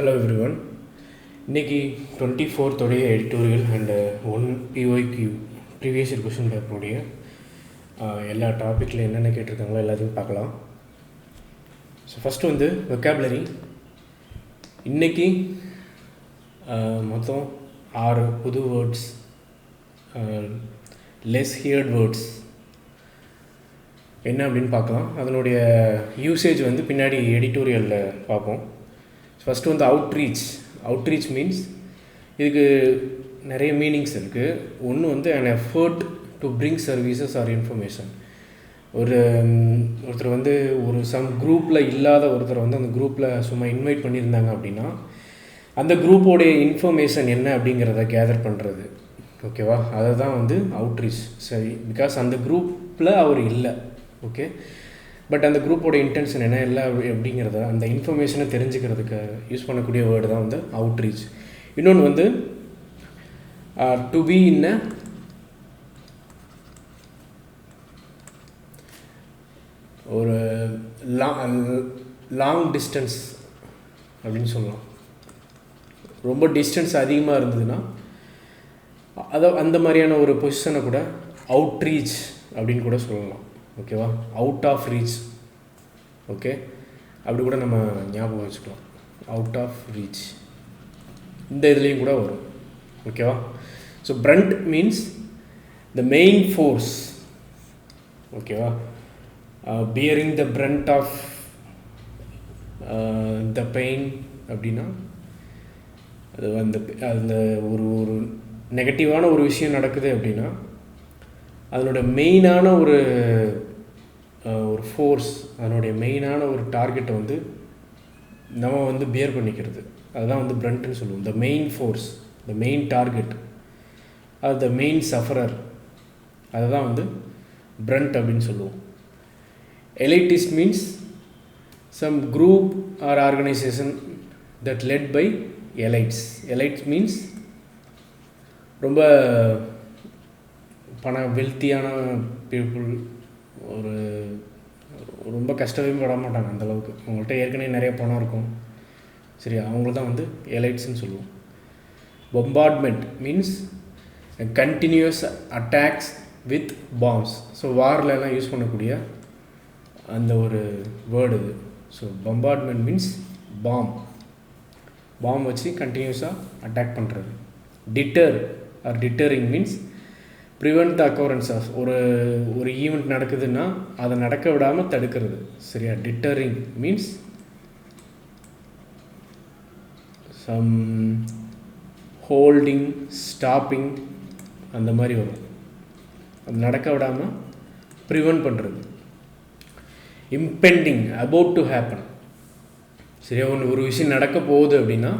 Hello everyone. இன்னைக்கு 24th உடைய editorial and 1 pyq previous year question paper உடைய எல்லா டாபிக்ல என்னென்ன கேட்டிருக்காங்களோ எல்லாத்தையும் பார்க்கலாம். ஸோ ஃபஸ்ட்டு வந்து vocabulary. இன்னைக்கு மொத்தம் 6 புது வேர்ட்ஸ், less heard words என்ன அப்படின்னு பார்க்கலாம். அதனுடைய யூசேஜ் வந்து பின்னாடி எடிட்டோரியலில் பார்ப்போம். ஃபஸ்ட்டு வந்து அவுட்ரீச் மீன்ஸ் இதுக்கு நிறைய மீனிங்ஸ் இருக்குது. ஒன்று வந்து an effort to bring services or information. ஒருத்தர் வந்து சம் குரூப்பில் இல்லாத ஒருத்தர் வந்து அந்த குரூப்பில் சும்மா இன்வைட் பண்ணியிருந்தாங்க அப்படின்னா அந்த குரூப்போடைய இன்ஃபர்மேஷன் என்ன அப்படிங்கிறத கேதர் பண்ணுறது, ஓகேவா? அதை தான் வந்து அவுட்ரீச். சரி, பிகாஸ் அந்த குரூப்பில் அவர் இல்லை, ஓகே, பட் அந்த குரூப்போட இன்டென்ஷன் என்ன இல்லை அப்படிங்கிறத அந்த இன்ஃபர்மேஷனை தெரிஞ்சுக்கிறதுக்கு யூஸ் பண்ணக்கூடிய வேர்டு தான் வந்து அவுட்ரீச். இன்னொன்று வந்து டு பி இன் ஒரு லாங் டிஸ்டன்ஸ் அப்படின்னு சொல்லலாம். ரொம்ப டிஸ்டன்ஸ் அதிகமாக இருந்ததுன்னா அந்த மாதிரியான ஒரு பொசிஷனை கூட அவுட்ரீச் அப்படின்னு கூட சொல்லலாம், ஓகேவா? அவுட் ஆஃப் ரீச், ஓகே, அப்படி கூட நம்ம ஞாபகம் வச்சுக்கலாம். அவுட் ஆஃப் ரீச் இந்த இதுலேயும் கூட வரும், ஓகேவா? So brunt means the main force, ஓகேவா? Bearing the brunt of the pain அப்படின்னா அது அந்த ஒரு நெகட்டிவான ஒரு விஷயம் நடக்குது அப்படின்னா அதனோட மெயினான ஒரு ஃபோர்ஸ், அதனுடைய மெயினான ஒரு டார்கெட்டை வந்து நம்ம வந்து பியர் பண்ணிக்கிறது, அதுதான் வந்து பிரண்ட்னு சொல்லுவோம். The main force, the main target, அது த மெயின் சஃபரர், அதுதான் வந்து பிரண்ட் அப்படின்னு சொல்லுவோம். Elitist means some group or organisation that led by elites. Elites means ரொம்ப வெல்த்தியான பீப்புள், ரொம்ப கஷ்டமே பட மாட்டாங்க அந்தளவுக்கு. அவங்கள்ட்ட ஏற்கனவே நிறைய பணம் இருக்கும், சரி, அவங்கள தான் வந்து எலைட்ஸ்ன்னு சொல்லுவோம். Bombardment means continuous attacks with bombs. So வார்லலாம் யூஸ் பண்ணக்கூடிய அந்த ஒரு வேர்டு இது. ஸோ பொம்பார்ட்மெண்ட் மீன்ஸ் பாம் வச்சு கண்டினியூஸாக அட்டாக் பண்ணுறது. Deter or deterring means prevent the occurrence of ஒரு ஈவெண்ட் நடக்குதுன்னா அதை நடக்க விடாமல் தடுக்கிறது, சரியா? Deterring means some holding, stopping, அந்த மாதிரி வரும். அது நடக்க விடாமல் ப்ரிவெண்ட் பண்ணுறது. இம்பெண்டிங், அபவுட் டு ஹேப்பன், சரியா? ஒரு விஷயம் நடக்க போகுது அப்படின்னா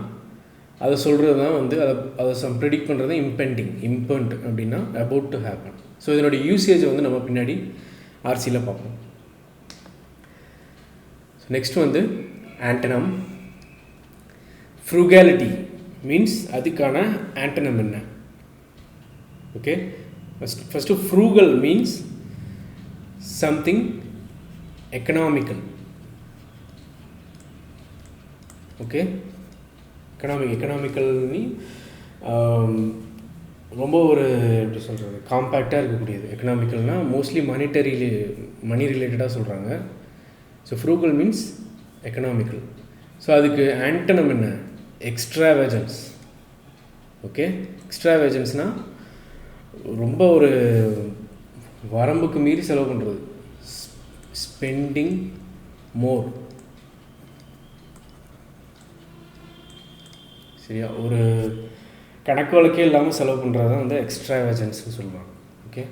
அதை சொல்கிறது தான் வந்து அதை ப்ரிடிக்ட் பண்ணுறது இம்பெண்ட் அப்படின்னா அபவுட் டு ஹேப்பன். ஸோ இதனுடைய யூசேஜை வந்து நம்ம பின்னாடி ஆர்சியில் பார்ப்போம். நெக்ஸ்ட் வந்து ஆண்டனம். ஃப்ரூகாலிட்டி மீன்ஸ் அதுக்கான ஆண்டனம் என்ன, okay? First frugal means something economical, okay? எக்கனாமிக்கல்னு ரொம்ப எப்படி சொல்கிறது, காம்பேக்டாக இருக்கக்கூடியது. எக்கனாமிக்கல்னால் மோஸ்ட்லி மணி ரிலேட்டடாக சொல்கிறாங்க. So frugal means economical. So அதுக்கு ஆண்டனம் என்ன? எக்ஸ்ட்ராவேஜன்ஸ், ஓகே? எக்ஸ்ட்ராவேஜன்ஸ்னால் ரொம்ப வரம்புக்கு மீறி செலவு பண்ணுறது, ஸ்பெண்டிங் மோர், சரியா? கணக்கு வழக்கே இல்லாமல் செலவு பண்ணுறது தான் வந்து எக்ஸ்ட்ராவேஜன்ஸ்னு சொல்லுவாங்க, okay?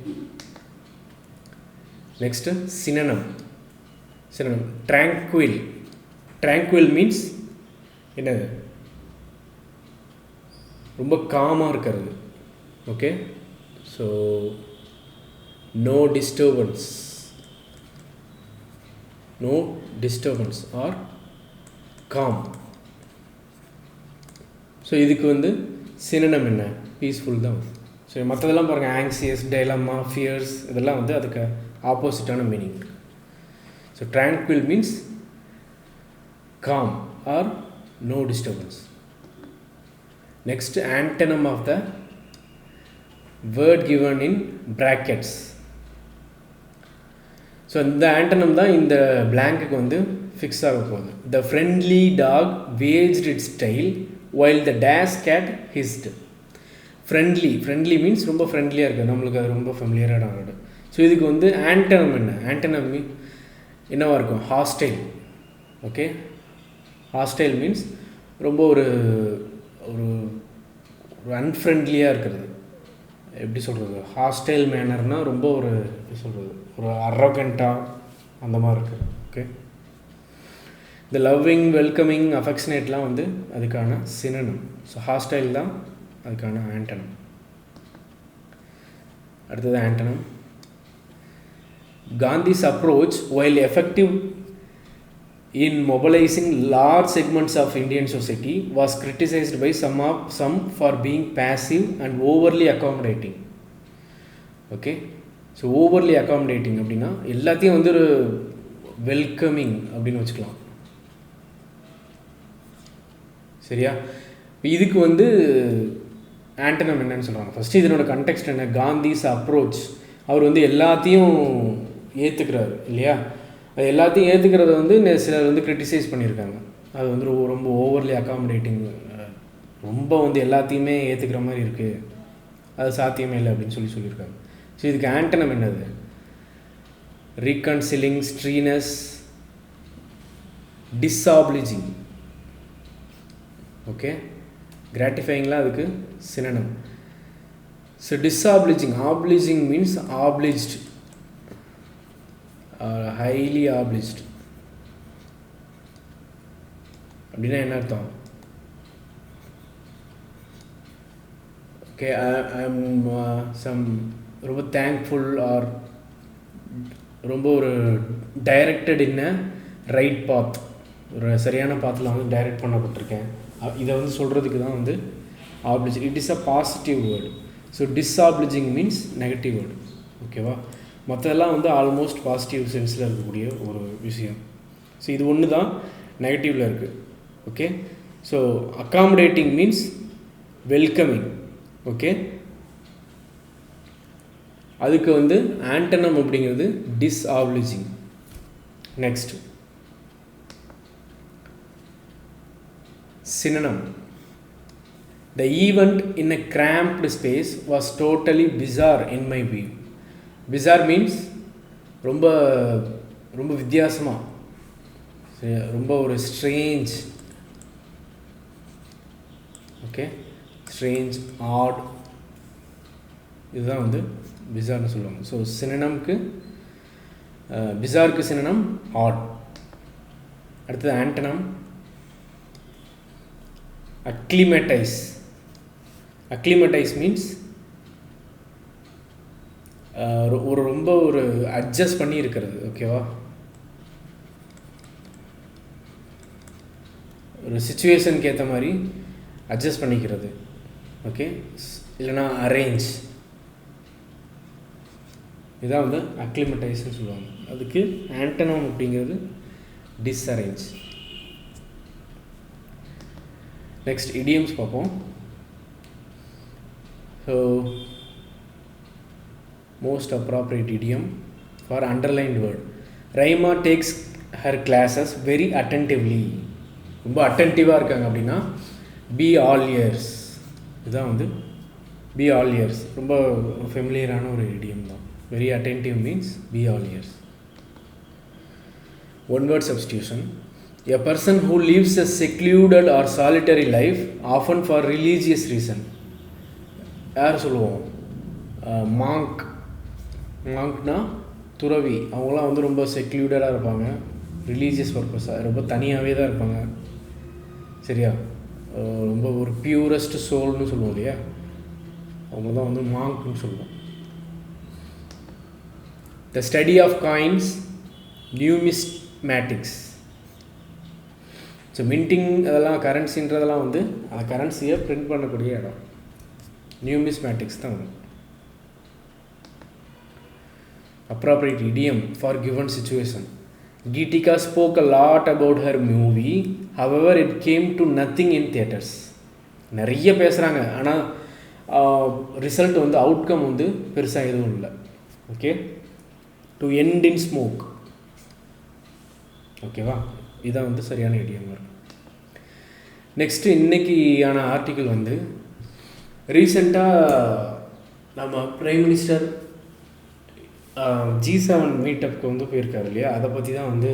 Next synonym. Tranquil means என்னது? ரொம்ப காமாக இருக்கிறது, okay? So no disturbance or calm. So இதுக்கு வந்து சினனம் என்ன? பீஸ்ஃபுல் தான். ஸோ மற்றதெல்லாம் பாருங்கள், ஆங்ஸியஸ், டைலமா, ஃபியர்ஸ், இதெல்லாம் வந்து அதுக்கு ஆப்போசிட்டான meaning. So tranquil means calm or no disturbance. Next, antonym of the word given in brackets. So இந்த ஆண்டனம் தான் இந்த பிளாங்க்குக்கு வந்து ஃபிக்ஸ் ஆக போகுது. The friendly dog wagged its tail while the dash cat hissed. Friendly means ரொம்ப ஃப்ரெண்ட்லியாக இருக்குது, நம்மளுக்கு அது ரொம்ப ஃபெமிலியரான வேர்டு. ஸோ இதுக்கு வந்து ஆண்டனம் என்ன? ஆண்டனம் என்னவாக இருக்கும்? ஹாஸ்டைல். ஓகே, ஹாஸ்டைல் மீன்ஸ் ரொம்ப ஒரு ஒரு அன்ஃப்ரெண்ட்லியாக இருக்கிறது. எப்படி சொல்கிறது? ஹாஸ்டைல் மேனர்னால் ரொம்ப ஒரு எப்படி சொல்கிறது, ஒரு அரகண்ட்டாக அந்த மாதிரி இருக்குது. ஓகே, இந்த லவ்விங், வெல்கமிங், அஃபெக்ஷனேட்லாம் வந்து அதுக்கான சினோனிம். ஸோ ஹாஸ்டைல் தான் அதுக்கான ஆண்டனம். அடுத்தது antonym. Gandhi's approach, while effective in mobilizing large segments of Indian society, was criticized by some for being passive and overly accommodating. Okay, so overly accommodating அப்படின்னா எல்லாத்தையும் வந்து ஒரு welcoming அப்படின்னு வச்சுக்கலாம். சரியா? இதுக்கு வந்து ஆண்டனம் என்னன்னு சொல்கிறாங்க. ஃபஸ்ட்டு இதனோட கண்டெக்ஸ்ட் என்ன? காந்திஸ் அப்ரோச். அவர் வந்து எல்லாத்தையும் ஏற்றுக்கிறாரு இல்லையா? அது எல்லாத்தையும் ஏற்றுக்கிறத வந்து சிலர் வந்து கிரிட்டிசைஸ் பண்ணியிருக்காங்க. அது வந்து ரொம்ப ஓவர்லி அகாமடேட்டிங், ரொம்ப வந்து எல்லாத்தையுமே ஏற்றுக்கிற மாதிரி இருக்குது, அது சாத்தியமே இல்லை அப்படின்னு சொல்லியிருக்காங்க. ஸோ இதுக்கு ஆண்டனம் என்னது? ரீகன்சிலிங், ஸ்ட்ரீனஸ், டிஸ்ஆப்ளிஜிங். ஓகே, கிராட்டிஃபைங்லாம் அதுக்கு சினோனிம். ஸோ டிஸ்ஆப்ளிஜிங், ஆப்ளிஜிங் மீன்ஸ் ஆப்ளிஜ்ட், ஹைலி ஆப்ளிஜ்ட் அப்படின்னா என்ன அர்த்தம்? ஓகே, ஐ எம் சம் ரொம்ப தேங்க்ஃபுல் ஆர் ரொம்ப ஒரு டைரக்டட் இன் அ ரைட் பாத், ஒரு சரியான பாத்தில் வந்து டைரக்ட் பண்ணப்பட்டிருக்கேன். இதை வந்து சொல்கிறதுக்கு தான் வந்து oblige. It is a positive word. So disobliging means negative word. ஓகேவா? மற்றதெல்லாம் வந்து ஆல்மோஸ்ட் பாசிட்டிவ் சென்ஸில் இருக்கக்கூடிய ஒரு விஷயம். ஸோ இது ஒன்று தான் நெகட்டிவில் இருக்குது. Okay, so accommodating means welcoming. Okay, அதுக்கு வந்து ஆண்டனம் அப்படிங்கிறது disobliging. Next synonym. The event in a cramped space was totally bizarre in my view. Bizarre means ரொம்ப ரொம்ப வித்தியாசமாக, ரொம்ப ஒரு ஸ்ட்ரேஞ்ச். ஓகே, ஸ்ட்ரேஞ்ச், ஆட், இதுதான் வந்து பிசார்னு சொல்லுவாங்க. ஸோ சினோனிம்க்கு பிசாருக்கு சினோனிம் ஆட். அடுத்தது ஆண்டனம் acclimatize. acclimatize means ஒரு ரொம்ப ஒரு அட்ஜஸ்ட் பண்ணி இருக்கிறது. ஓகேவா? ஒரு சிச்சுவேஷனுக்கு ஏற்ற மாதிரி அட்ஜஸ்ட் பண்ணிக்கிறது. ஓகே, இல்லைனா அரேஞ்ச், இதான் வந்து அக்ளிமடைஸ்ன்னு சொல்லுவாங்க. அதுக்கு ஆண்டனம் அப்படிங்கிறது டிஸ்அரேஞ்ச். நெக்ஸ்ட் idioms பார்ப்போம். So most appropriate idiom for underlined word. Raima takes her classes very attentively. ரொம்ப அட்டென்டிவாக இருக்காங்க அப்படின்னா be all ears. இதுதான் வந்து be all ears. ரொம்ப ஃபெமிலியரான ஒரு idiom தான். Very attentive means be all ears. One word substitution. A person who lives a secluded or solitary life, often for religious reason. யார் சொல்லுவோம்? மாங்க். மாங்க்னா துறவி. அவங்களாம் வந்து ரொம்ப செக்லூடடாக இருப்பாங்க, ரிலீஜியஸ் பர்பஸாக ரொம்ப தனியாகவே தான் இருப்பாங்க. சரியா? ரொம்ப ஒரு பியூரஸ்ட் சோல்னு சொல்லுவோம் இல்லையா, அவங்க தான் வந்து மாங்க்னு சொல்லுவோம். The study of coins, numismatics. So minting அதெல்லாம் கரன்சின்றதெல்லாம் வந்து அந்த கரன்சியை பிரிண்ட் பண்ணக்கூடிய இடம் நியூமிஸ்மேட்டிக்ஸ் தான் வரும். appropriate idiom for given situation. Geetika spoke a lot about her movie. However, it came to nothing in theaters. நிறைய பேசுகிறாங்க, ஆனால் ரிசல்ட் வந்து அவுட்கம் வந்து பெருசாக எதுவும் இல்லை. Okay, to end in smoke. ஓகேவா, இதான் வந்து சரியான இடியம் வரும். நெக்ஸ்ட்டு இன்றைக்கியான ஆர்டிக்கிள் வந்து ரீசெண்டாக நம்ம பிரைம் மினிஸ்டர் G7 மீட்டப்புக்கு வந்து போயிருக்காரு இல்லையா, அதை பற்றி தான் வந்து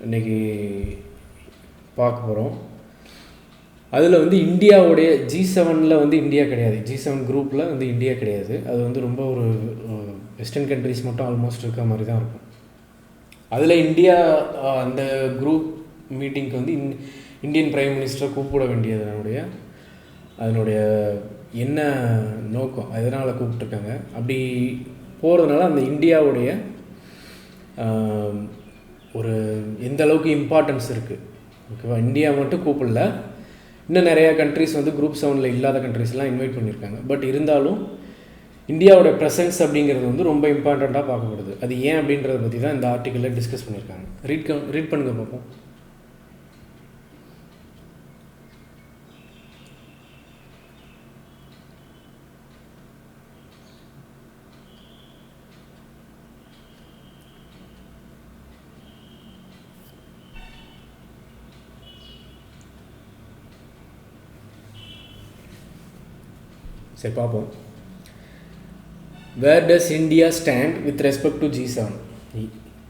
இன்றைக்கி பார்க்க போகிறோம். அதில் வந்து இந்தியாவுடைய G7 வந்து இந்தியா கிடையாது, G7 குரூப்பில் வந்து இந்தியா கிடையாது. அது வந்து ரொம்ப ஒரு வெஸ்டர்ன் கண்ட்ரிஸ் மட்டும் ஆல்மோஸ்ட் இருக்க மாதிரி தான் இருக்கும். அதில் இந்தியா அந்த குரூப் மீட்டிங்க்கு வந்து இந்தியன் பிரைம் மினிஸ்டரை கூப்பிட வேண்டியது அதனுடைய என்ன நோக்கம், அதனால் கூப்பிட்ருக்காங்க. அப்படி போகிறதுனால அந்த இந்தியாவுடைய ஒரு எந்த அளவுக்கு இம்பார்ட்டன்ஸ் இருக்குது. ஓகேவா, இந்தியா மட்டும் கூப்பிடல, இன்னும் நிறையா கண்ட்ரிஸ் வந்து குரூப் 7 இல்லாத கண்ட்ரிஸ்லாம் இன்வைட் பண்ணியிருக்காங்க. பட் இருந்தாலும் இந்தியாவோட ப்ரெசன்ஸ் அப்படிங்கிறது வந்து ரொம்ப இம்பார்ட்டண்ட்டாக பார்க்கப்படுது. அது ஏன் அப்படின்றத பற்றி தான் இந்த ஆர்டிக்கிளில் டிஸ்கஸ் பண்ணியிருக்காங்க. ரீட் பண்ணுங்கள் பார்ப்போம். சரி பார்ப்போம். Where does India stand with respect to G7?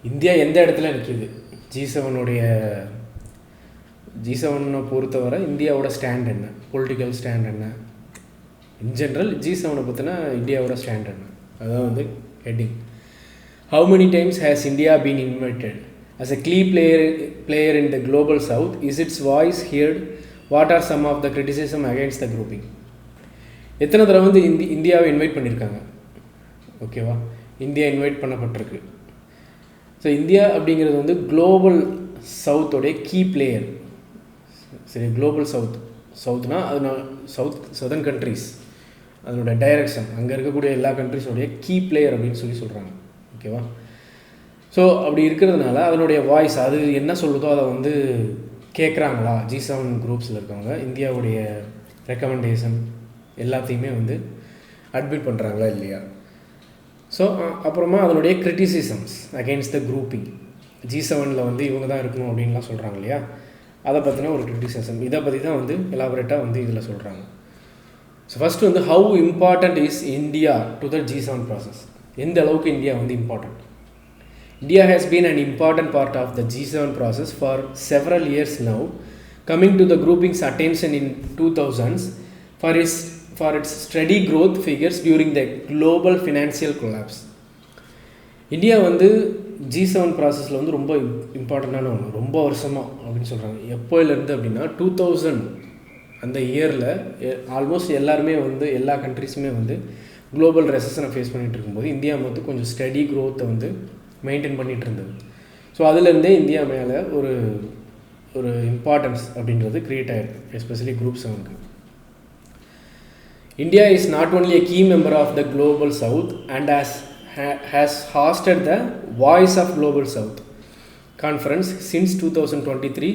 India எந்த இடத்துல நிற்கிது G7 பொறுத்தவரை இந்தியாவோட ஸ்டாண்ட் என்ன, பொலிட்டிக்கல் ஸ்டாண்ட் என்ன, இன் ஜென்ரல் G7 பற்றினா இந்தியாவோட ஸ்டாண்ட் என்ன, அதான் வந்து heading. How many times has India been invited as a key player in the global south? Is its voice heard? What are some of the criticism against the grouping? எத்தனை தடவை வந்து இந்தியாவை invite பண்ணியிருக்காங்க? ஓகேவா, India invite பண்ணப்பட்டிருக்கு. So India அப்படிங்கிறது வந்து global சவுத்தோடைய key player. சரி, குளோபல் சவுத்னா அது சதர்ன் கண்ட்ரிஸ், அதனோட டைரக்ஷன், அங்கே இருக்கக்கூடிய எல்லா கண்ட்ரிஸோடைய கீ பிளேயர் அப்படின்னு சொல்கிறாங்க. ஓகேவா, ஸோ அப்படி இருக்கிறதுனால அதனுடைய வாய்ஸ் அது என்ன சொல்லுதோ அதை வந்து கேட்குறாங்களா G7 குரூப்ஸில் இருக்கவங்க, இந்தியாவுடைய ரெக்கமெண்டேஷன் எல்லாத்தையுமே வந்து அட்மிட் பண்ணுறாங்களா இல்லையா. ஸோ அப்புறமா அதனுடைய criticisms against the grouping, G7 வந்து இவங்க தான் இருக்கணும் அப்படின்லாம் சொல்கிறாங்க இல்லையா, அதை பற்றின ஒரு கிரிட்டிசிசம், இதை பற்றி தான் வந்து எலாபரேட்டாக வந்து இதில் சொல்கிறாங்க. ஸோ ஃபஸ்ட்டு வந்து how important is India to the G7 process. எந்த அளவுக்கு இந்தியா வந்து important. India has been an important part of the G7 process for several years now, coming to the grouping's attention in 2000s for its steady growth figures during the global financial collapse. India வந்து G7 ப்ராசஸில் வந்து ரொம்ப இம்பார்ட்டண்ட்டான ஒன்று, ரொம்ப வருஷமாக அப்படின்னு சொல்கிறாங்க. எப்போலேருந்து அப்படின்னா 2000 அந்த இயரில் ஆல்மோஸ்ட் எல்லாருமே வந்து எல்லா கண்ட்ரிஸுமே வந்து குளோபல் ரெசஷனை ஃபேஸ் பண்ணிகிட்டு இருக்கும்போது இந்தியா வந்து கொஞ்சம் ஸ்டடி க்ரோத்தை வந்து மெயின்டைன் பண்ணிகிட்டு இருந்தது. ஸோ அதுலேருந்தே இந்தியா மேலே ஒரு இம்பார்ட்டன்ஸ் அப்படின்றது க்ரியேட் ஆகிருக்கு, எஸ்பெஷலி குரூப் 7க்கு. India is not only a key member of the global south and has hosted the voice of global south conference since 2023.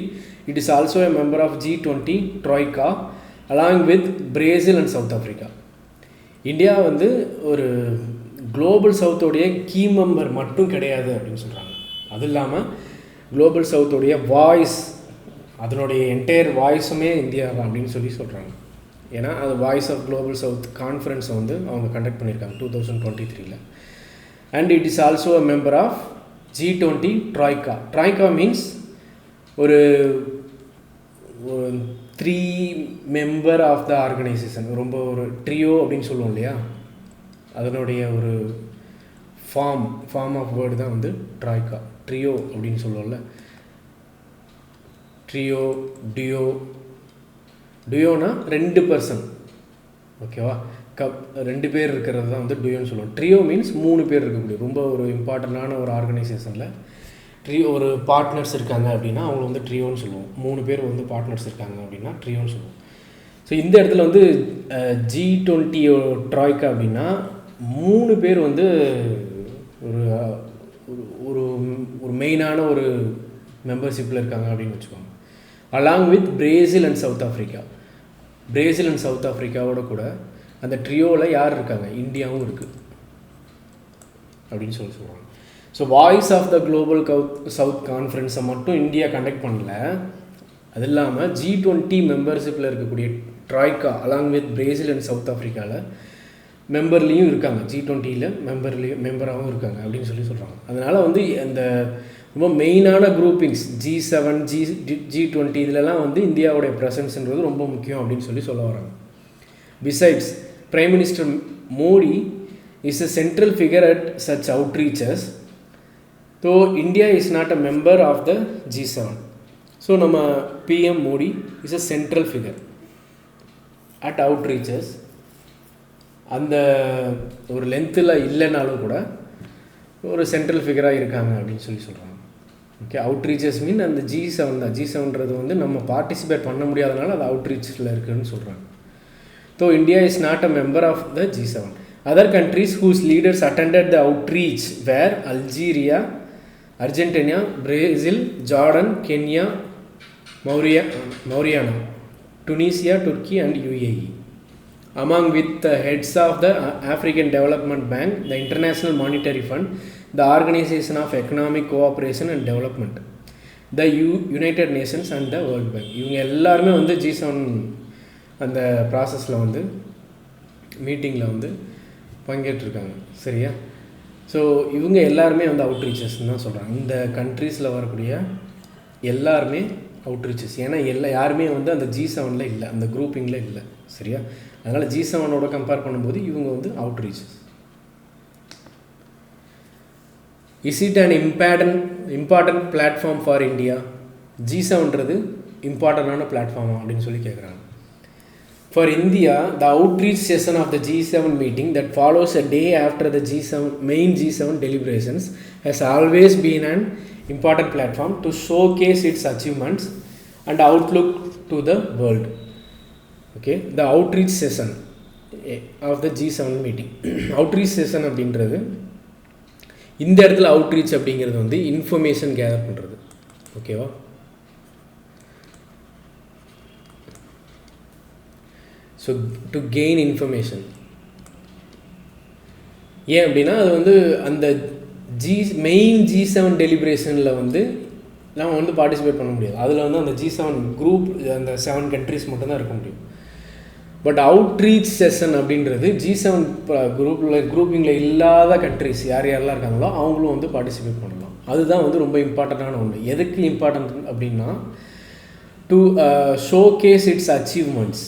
It is also a member of G20 troika along with Brazil and South Africa. India வந்து ஒரு global சவுத்தோடைய key member மட்டும் கிடையாது அப்படின்னு சொல்கிறாங்க. அது இல்லாமல் global சவுத்தோடைய voice, அதனுடைய என்டையர் வாய்ஸுமே இந்தியா அப்படின்னு சொல்கிறாங்க. ஏன்னா அது வாய்ஸ் ஆஃப் குளோபல் சவுத் கான்ஃபரன்ஸை வந்து அவங்க கண்டக்ட் பண்ணியிருக்காங்க 2023. And it is also a member of G20 troika. Troika means ஒரு 3 மெம்பர் ஆஃப் த ஆர்கனைசேஷன், ரொம்ப ஒரு ட்ரியோ அப்படின்னு சொல்லுவோம் இல்லையா, அதனுடைய ஒரு ஃபார்ம் ஆஃப் வேர்டு தான் வந்து ட்ராய்க்கா. ட்ரியோ அப்படின்னு சொல்லுவோம்ல, ட்ரியோ, டியோனா 2 பர்சன். ஓகேவா, 2 பேர் இருக்கிறது தான் வந்து டியோன்னு சொல்லுவோம். ட்ரியோ மீன்ஸ் 3 பேர் இருக்கக்கூடிய ரொம்ப ஒரு இம்பார்ட்டண்ட்டான ஒரு ஆர்கனைசேஷனில் ஒரு பார்ட்னர்ஸ் இருக்காங்க அப்படின்னா அவங்க வந்து ட்ரியோன்னு சொல்லுவோம். 3 பேர் வந்து பார்ட்னர்ஸ் இருக்காங்க அப்படின்னா ட்ரியோன்னு சொல்லுவோம். ஸோ இந்த இடத்துல வந்து G20 ட்ராய்க்கா அப்படின்னா 3 பேர் வந்து ஒரு ஒரு மெயினான ஒரு மெம்பர்ஷிப்பில் இருக்காங்க அப்படின்னு வச்சுக்கோங்க. Along with Brazil and South Africa. Brazil and South ஆஃப்ரிக்காவோட கூட அந்த ட்ரியோவில் யார் இருக்காங்க? இந்தியாவும் இருக்குது அப்படின்னு சொல்லுவாங்க. So voice of the global south கான்ஃபரன்ஸை மட்டும் இந்தியா கண்டக்ட் பண்ணல, அது இல்லாமல் G20 மெம்பர்ஷிப்பில் இருக்கக்கூடிய troika along with Brazil and South ஆஃப்ரிக்காவில் மெம்பர்லேயும் இருக்காங்க, G20 மெம்பராகவும் இருக்காங்க அப்படின்னு சொல்கிறாங்க. அதனால் வந்து அந்த ரொம்ப மெயினான குரூப்பிங்ஸ் G7 G20 இதிலலாம் வந்து இந்தியாவுடைய ப்ரெசன்ஸ்ன்றது ரொம்ப முக்கியம் அப்படின்னு சொல்ல வராங்க. Besides, prime minister Modi is a central figure at such outreaches, though India is not a member of the G7. So நம்ம PM Modi is a central figure at outreaches. அந்த ஒரு லென்த்தில் இல்லைனாலும் கூட ஒரு சென்ட்ரல் ஃபிகராக இருக்காங்க அப்படின்னு சொல்கிறாங்க. ஓகே, அவுட்ரீச்சஸ் மீன் அந்த G7 தான். G7ன்றது வந்து நம்ம பார்ட்டிசிபேட் பண்ண முடியாதனால அது அவுட்ரீச்சில் இருக்குதுன்னு சொல்கிறாங்க. So India is not a member of the G7. Other countries whose leaders attended the outreach were Algeria, Argentina, Brazil, Jordan, Kenya, Mauritania, Tunisia, Turkey and UAE. Among with the heads of the African Development Bank, the International Monetary Fund, the Organization of Economic Cooperation and Development, the United Nations and the World Bank. இவங்க எல்லாருமே வந்து G7 அந்த ப்ராசஸில் வந்து மீட்டிங்கில் வந்து பங்கேற்றிருக்காங்க. சரியா? So இவங்க எல்லாருமே வந்து அவுட்ரீச்சஸ்ன்னு தான் சொல்கிறாங்க. இந்த கண்ட்ரீஸில் வரக்கூடிய எல்லாருமே அவுட்ரீச்சஸ். ஏன்னா யாருமே வந்து அந்த G7 இல்லை, அந்த குரூப்பிங்கில் இல்லை. சரியா? அதனால் G7 கம்பேர் பண்ணும்போது இவங்க வந்து outreaches. Is it an important platform for India? G7ன்றது இம்பார்ட்டண்டான பிளாட்ஃபார்மா அப்படின்னு கேட்குறாங்க. For India, the outreach session of the G7 meeting that follows a day after the main G7 deliberations has always been an important platform to showcase its achievements and outlook to the world. Okay, the outreach session of the G7 meeting. Outreach session அப்படின்றது இந்த இடத்துல outreach அப்படிங்கிறது வந்து information gather பண்ணுறது. ஓகேவா? So to gain information. ஏன் அப்படின்னா அது வந்து அந்த மெயின் G7 டெலிபரேஷனில் வந்து நம்ம வந்து பார்ட்டிசிபேட் பண்ண முடியாது. அதில் வந்து அந்த G7 குரூப், அந்த 7 கண்ட்ரிஸ் மட்டும்தான் இருக்க முடியும். பட் அவுட்ரீச் செஷன் அப்படின்றது G7 குரூப்பிங்கில் இல்லாத கண்ட்ரிஸ் யாரெல்லாம் இருக்காங்களோ அவங்களும் வந்து பார்ட்டிசிபேட் பண்ணலாம். அதுதான் வந்து ரொம்ப இம்பார்ட்டண்ட்டான ஒன்று. எதுக்கு இம்பார்ட்டன்ட் அப்படின்னா டு ஷோகேஸ் இட்ஸ் அச்சீவ்மெண்ட்ஸ்.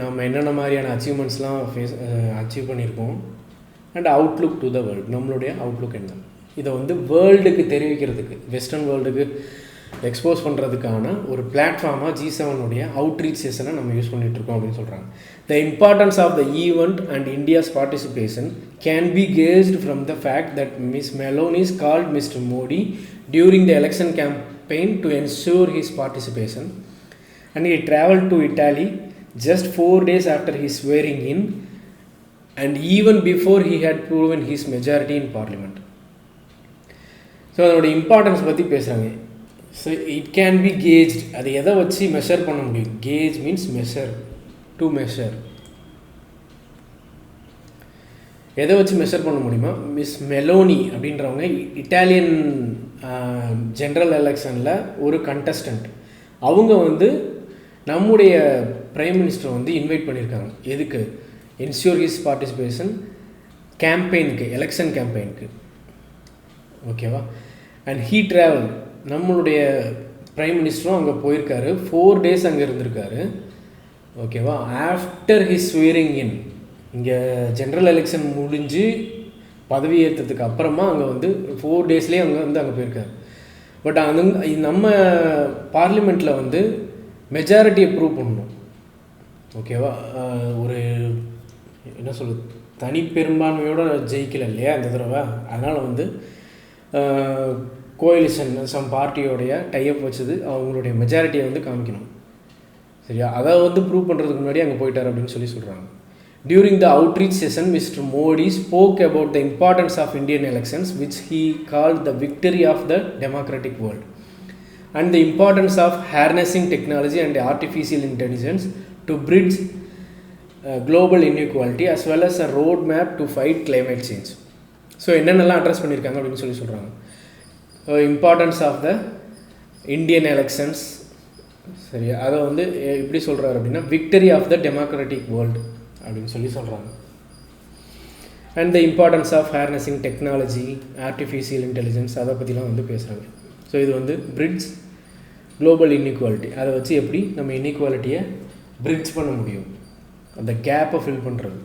நம்ம என்னென்ன மாதிரியான அச்சீவ்மெண்ட்ஸ்லாம் அச்சீவ் பண்ணியிருக்கோம். And Outlook to the world, நம்மளுடைய அவுட்லுக் என்ன, இதை வந்து வேர்ல்டுக்கு தெரிவிக்கிறதுக்கு, வெஸ்டர்ன் வேர்ல்டுக்கு எக்ஸ்போஸ் பண்ணுறதுக்கான ஒரு பிளாட்ஃபார்மாக G7 அவுட்ரீச் செஷனை நம்ம யூஸ் பண்ணிகிட்ருக்கோம் அப்படின்னு சொல்கிறாங்க. The importance of the event and India's participation can be gauged from the fact that Miss Meloni's called Mister Modi during the election campaign to ensure his participation and he travel to Italy just 4 days after his swearing in and even before he had proven his majority in parliament. So அதோட importance பற்றி பேசுகிறாங்க. So it can be gauged. அதை எதை வச்சு measure பண்ண முடியும்? Gauge means measure, to measure. எதை வச்சு மெஷர் பண்ண முடியுமா? மிஸ் மெலோனி அப்படின்றவங்க இட்டாலியன் ஜென்ரல் எலெக்ஷனில் ஒரு கண்டஸ்டன்ட். அவங்க வந்து நம்முடைய பிரைம் மினிஸ்டர் வந்து இன்வைட் பண்ணியிருக்காங்க. எதுக்கு? என்ஷூர் ஹிஸ் பார்ட்டிசிபேஷன் கேம்பெயினுக்கு, எலெக்ஷன் கேம்பெயினுக்கு. ஓகேவா? அண்ட் ஹீ ட்ராவல், நம்மளுடைய பிரைம் மினிஸ்டரும் அங்கே போயிருக்காரு. 4 days அங்கே இருந்திருக்காரு. ஓகேவா? ஆஃப்டர் ஹிஸ் ஸ்வேரிங் இன், இங்கே ஜென்ரல் எலெக்ஷன் முடிஞ்சு பதவி ஏற்றதுக்கு அப்புறமா அங்கே வந்து 4 daysலேயே அங்கே போயிருக்காரு. பட் நம்ம பார்லிமெண்ட்டில் வந்து மெஜாரிட்டியை ப்ரூவ் பண்ணணும். ஓகேவா? ஒரு என்ன சொல்லுது, தனி பெரும்பான்மையோடு ஜெயிக்கல இல்லையா அந்த தடவை. அதனால் வந்து கோயலிஷன் சம் பார்ட்டியோடைய டைப் வச்சது அவங்களுடைய மெஜாரிட்டியை வந்து காமிக்கணும். சரியா? அதை வந்து ப்ரூவ் பண்ணுறதுக்கு முன்னாடி அங்கே போயிட்டார் அப்படின்னு சொல்கிறாங்க. During the outreach session, Mr. Modi spoke about the importance of Indian elections, which he called the victory of the democratic world, and the importance of harnessing technology and artificial intelligence to bridge global inequality as well as a roadmap to fight climate change. So என்னென்னலாம் address பண்ணியிருக்காங்க அப்படின்னு சொல்கிறாங்க. Importance of the Indian elections, சரி, அதை வந்து எப்படி சொல்கிறாரு அப்படின்னா victory of the democratic world அப்படின்னு சொல்கிறாங்க. And the importance of harnessing technology, artificial intelligence, அதை பற்றிலாம் வந்து பேசுகிறாங்க. ஸோ இது வந்து பிரிட்ஜ் குளோபல் இன்இக்வாலிட்டி, அதை வச்சு எப்படி நம்ம இன்இக்வாலிட்டியை பிரிட்ஜ் பண்ண முடியும், அந்த கேப்பை ஃபில் பண்ணுறது,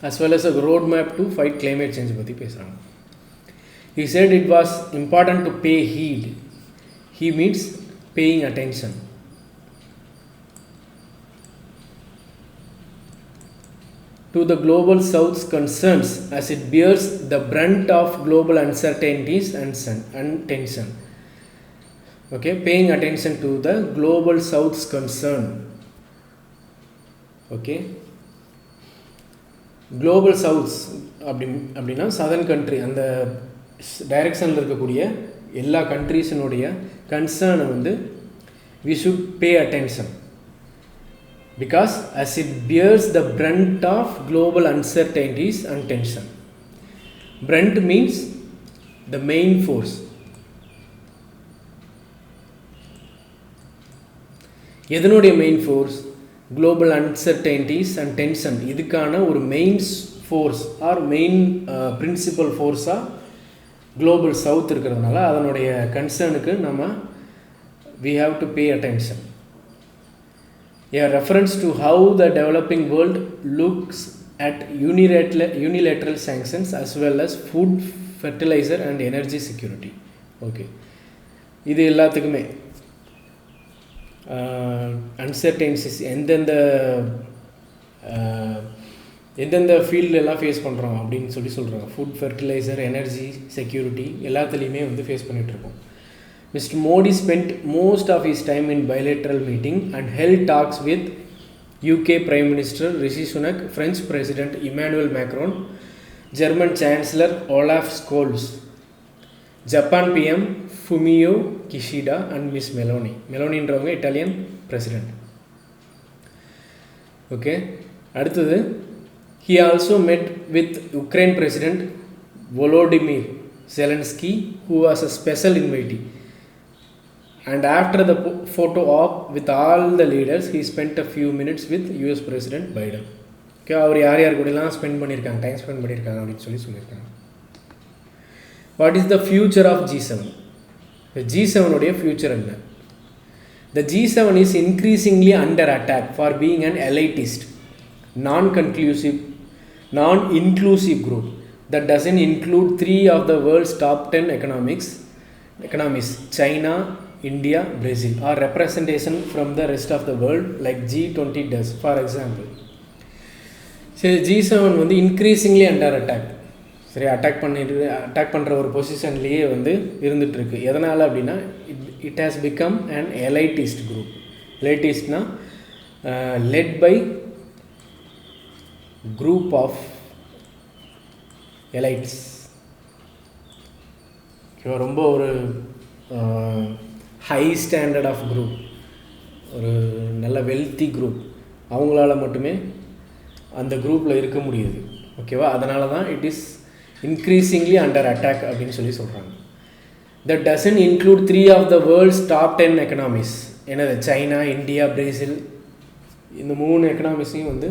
as well as a roadmap to fight climate change பற்றி பேசுகிறாங்க. He said it was important to pay heed. He means paying attention. To the global south's concerns as it bears the brunt of global uncertainties and tension. Okay, paying attention to the global south's concern. Okay, global South's அப்படின்னா southern country, அந்த டைரெக்ஷனில் இருக்கக்கூடிய எல்லா கண்ட்ரீஸினுடைய கன்சர்னை வந்து we should pay attention, because as it bears the brunt of global uncertainties and tension. Brunt means the main force. எதனுடைய main force? Global uncertainties and tension. இதுக்கான ஒரு main force or main principal ஃபோர்ஸாக global South இருக்கிறதுனால அதனுடைய கன்சர்னுக்கு நம்ம we have to pay attention. A reference to how the developing world looks at unilateral sanctions as well as food, fertilizer and energy security. Okay, இது எல்லாத்துக்குமே அன்சர்டைன்சிஸ் எந்தெந்த ஃபீல்டெல்லாம் face பண்ணுறோம் அப்படின்னு சொல்கிறாங்க. ஃபுட், ஃபெர்டிலைசர், எனர்ஜி செக்யூரிட்டி எல்லாத்துலேயுமே வந்து ஃபேஸ் பண்ணிகிட்ருக்கோம். Mr. Modi spent most of his time in bilateral meeting and held talks with UK Prime Minister Rishi Sunak, French President Emmanuel Macron, German Chancellor Olaf Scholz, Japan PM Fumio Kishida and Miss Meloni. Meloniன்றவங்க Italian president. Okay, அடுத்தது he also met with Ukraine President Volodymyr Zelensky, who was a special invitee. And after the photo op with all the leaders, he spent a few minutes with US President Biden. Okay, அவர் யார் யார் கூடலாம் spend பண்ணியிருக்காங்க, time spend பண்ணியிருக்காங்க அப்படின்னு சொல்லியிருக்காங்க. What is the future of G7? G7 உடைய future என்ன? The G7 is increasingly under attack for being an elitist, non-inclusive group that doesn't include 3 of the world's top 10 economies, China, India, Brazil, or representation from the rest of the world like G20 does. For example, G7 வந்து increasingly under attack. சரி, attack பண்ணுற ஒரு பொசிஷன்லேயே வந்து இருந்துகிட்ருக்கு. எதனால் அப்படின்னா it has become an elitist group. எலைட்டிஸ்ட்னா led by group of elites. ரொம்ப ஒரு ஹை ஸ்டாண்டர்ட் ஆஃப் குரூப், ஒரு நல்ல வெல்த்தி குரூப், அவங்களால மட்டுமே அந்த குரூப்பில் இருக்க முடியுது. ஓகேவா? அதனால தான் it is increasingly under attack அப்படின்னு சொல்கிறாங்க. That doesn't include 3 of the world's top 10 economies. என்னது? சைனா, இந்தியா, பிரேசில், இந்த 3 எக்கனாமிஸையும் வந்து